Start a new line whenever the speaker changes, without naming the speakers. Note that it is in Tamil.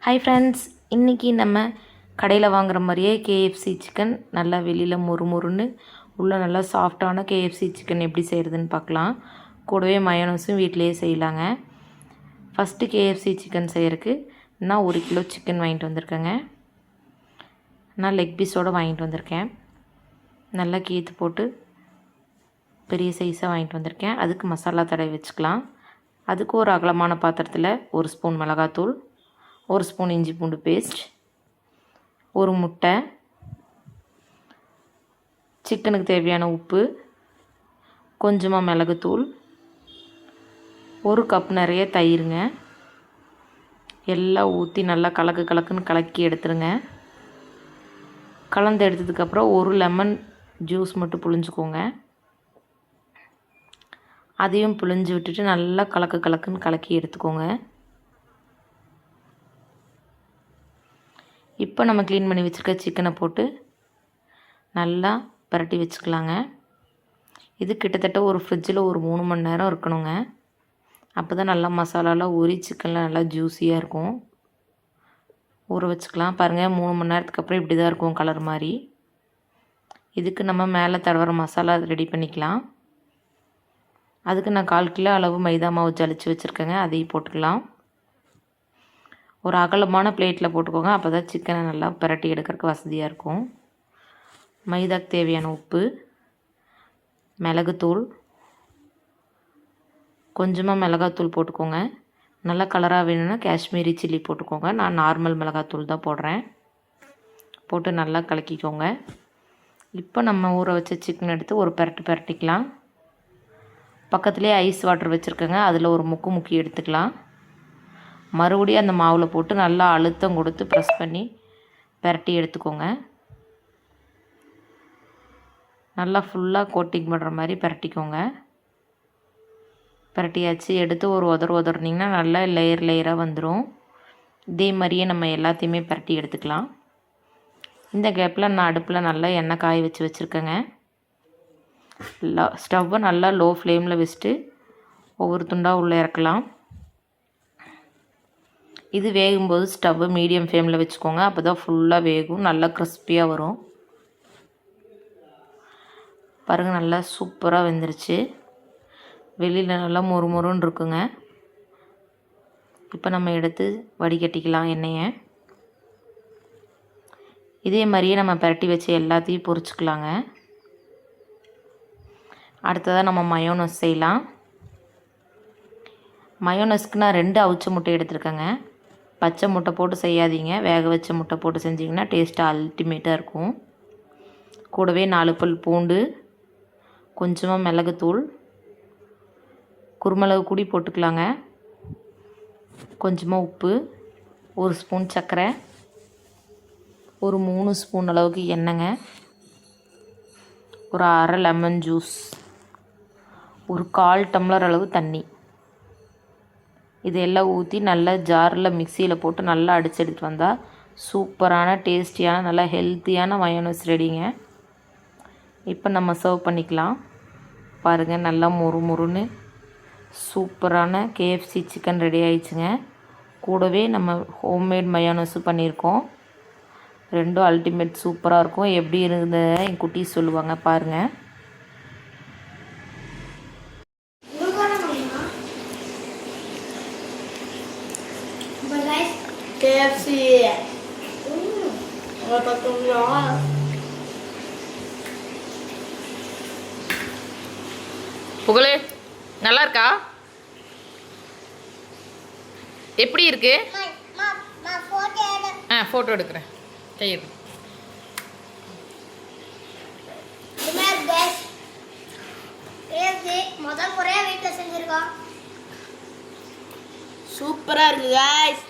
ஹாய் ஃப்ரெண்ட்ஸ், இன்றைக்கி நம்ம கடையில் வாங்குகிற மாதிரியே கேஎஃப்சி சிக்கன் நல்லா வெளியில் மொறுமொறுன்னு உள்ளே நல்லா சாஃப்டான கேஎஃப்சி சிக்கன் எப்படி செய்கிறதுன்னு பார்க்கலாம். கூடவே மயோனஸும் வீட்டிலையே செய்யலாங்க. ஃபஸ்ட்டு கேஎஃப்சி சிக்கன் செய்கிறதுக்கு நான் 1 கிலோ சிக்கன் வாங்கிட்டு வந்திருக்கேங்க. நான் லெக் பீஸோடு வாங்கிட்டு வந்திருக்கேன். நல்லா கீத்து போட்டு பெரிய சைஸாக வாங்கிட்டு வந்திருக்கேன். அதுக்கு மசாலா தடவி வச்சுக்கலாம். அதுக்கு ஒரு அகலமான பாத்திரத்தில் 1 ஸ்பூன் மிளகாத்தூள், 1 ஸ்பூன் இஞ்சி பூண்டு பேஸ்ட், 1 முட்டை, சிக்கனுக்கு தேவையான உப்பு, கொஞ்சமாக மிளகுத்தூள், 1 கப் நிறைய தயிருங்க. எல்லாம் ஊற்றி நல்லா கலக்குன்னு கலக்கி எடுத்துருங்க. கலந்து எடுத்ததுக்கப்புறம் 1 லெமன் ஜூஸ் மட்டும் புழிஞ்சுக்கோங்க. அதையும் புழிஞ்சு விட்டுட்டு நல்லா கலக்குன்னு கலக்கி எடுத்துக்கோங்க. இப்போ நம்ம க்ளீன் பண்ணி வச்சுருக்க சிக்கனை போட்டு நல்லா பரட்டி வச்சுக்கலாங்க. இது கிட்டத்தட்ட ஒரு ஃப்ரிட்ஜில் ஒரு 3 மணி நேரம் இருக்கணுங்க. அப்போ தான் நல்லா மசாலாலாம் ஊறி சிக்கனில் நல்லா ஜூஸியாக இருக்கும். ஊற வச்சுக்கலாம். பாருங்கள், 3 மணி நேரத்துக்கு அப்புறம் இப்படி தான் இருக்கும் கலர் மாதிரி. இதுக்கு நம்ம மேலே தடவுற மசாலா ரெடி பண்ணிக்கலாம். அதுக்கு நான் 1/4 கிலோ அளவு மைதா மாவு ஜலிச்சு வச்சுருக்கேங்க. அதையும் போட்டுக்கலாம். ஒரு அகலமான பிளேட்டில் போட்டுக்கோங்க. அப்போ தான் சிக்கனை நல்லா பிரட்டி எடுக்கிறதுக்கு வசதியாக இருக்கும். மைதாக்கு தேவையான உப்பு, மிளகுத்தூள், கொஞ்சமாக மிளகாத்தூள் போட்டுக்கோங்க. நல்லா கலராக வேணும்னா காஷ்மீரி சில்லி போட்டுக்கோங்க. நான் நார்மல் மிளகாத்தூள் தான் போடுறேன். போட்டு நல்லா கலக்கிக்கோங்க. இப்போ நம்ம ஊற வச்ச சிக்கன் எடுத்து ஒரு பிரட்டிக்கலாம். பக்கத்துலேயே ஐஸ் வாட்டர் வச்சுருக்கேங்க. அதில் ஒரு முக்கி எடுத்துக்கலாம். மறுபடியும் அந்த மாவில் போட்டு நல்லா அழுத்தம் கொடுத்து ப்ரெஸ் பண்ணி பிரட்டி எடுத்துக்கோங்க. நல்லா ஃபுல்லாக கோட்டிங் பண்ணுற மாதிரி பிரட்டிக்கோங்க. பிரட்டியாச்சு எடுத்து ஒரு உதறினிங்கன்னா நல்லா லேயராக வந்துடும். இதே மாதிரியே நம்ம எல்லாத்தையுமே பிரட்டி எடுத்துக்கலாம். இந்த கேப்பில் நான் அடுப்பில் நல்லா எண்ணெய் காய வச்சுருக்கேங்க. ஸ்டவ்வை நல்லா லோ ஃப்ளேமில் வச்சுட்டு ஒவ்வொரு துண்டாக உள்ளே இறக்கலாம். இது வேகும்போது ஸ்டவ்வை மீடியம் ஃப்ளேமில் வச்சுக்கோங்க. அப்போ தான் ஃபுல்லாக வேகும், நல்லா கிறிஸ்பியாக வரும். பாருங்கள், நல்லா சூப்பராக வெந்துருச்சு. வெளியில் நல்லா மொறுன்னு இருக்குங்க. இப்போ நம்ம எடுத்து வடிகட்டிக்கலாம் எண்ணெயை. இதே மாதிரியே நம்ம பிரட்டி வச்சு எல்லாத்தையும் பொரிச்சுக்கலாங்க. அடுத்ததாக நம்ம மயோனஸ் செய்யலாம். மயோனஸ்க்கு நான் 2 அவிச்ச முட்டை எடுத்துருக்கேங்க. பச்சை முட்டை போட்டு செய்யாதீங்க, வேக வச்ச முட்டை போட்டு செஞ்சிங்கன்னா டேஸ்ட்டு அல்டிமேட்டாக இருக்கும். கூடவே 4 பல் பூண்டு, கொஞ்சமாக மிளகுத்தூள், குருமிளகு கூடி போட்டுக்கலாங்க. கொஞ்சமாக உப்பு, 1 ஸ்பூன் சர்க்கரை, ஒரு 3 ஸ்பூன் அளவுக்கு எண்ணெய்ங்க, ஒரு அரை லெமன் ஜூஸ், ஒரு 1/4 டம்ளர் அளவு தண்ணி. இதெல்லாம் ஊற்றி நல்லா ஜாரில் மிக்சியில் போட்டு நல்லா அடித்து எடுத்துகிட்டு வந்தால் சூப்பரான டேஸ்டியான நல்லா ஹெல்த்தியான மயோனஸ் ரெடிங்க. இப்போ நம்ம சர்வ் பண்ணிக்கலாம். பாருங்கள், நல்லா மொறுன்னு சூப்பரான கேஎஃப்சி சிக்கன் ரெடி ஆயிடுச்சுங்க. கூடவே நம்ம ஹோம்மேட் மயோனஸும் பண்ணியிருக்கோம். 2ம் அல்டிமேட் சூப்பராக இருக்கும். எப்படி இருந்தது என் குட்டி சொல்லுவாங்க. பாருங்கள்.
KFC.
புகழே, நல்லா இருக்கா? எப்படி இருக்கு? ஃபோட்டோ எடுக்கிறேன். கையெடு.
முதல் முறையாக வீட்டில் செஞ்சுருக்கோம். சூப்பராக இருக்குது guys.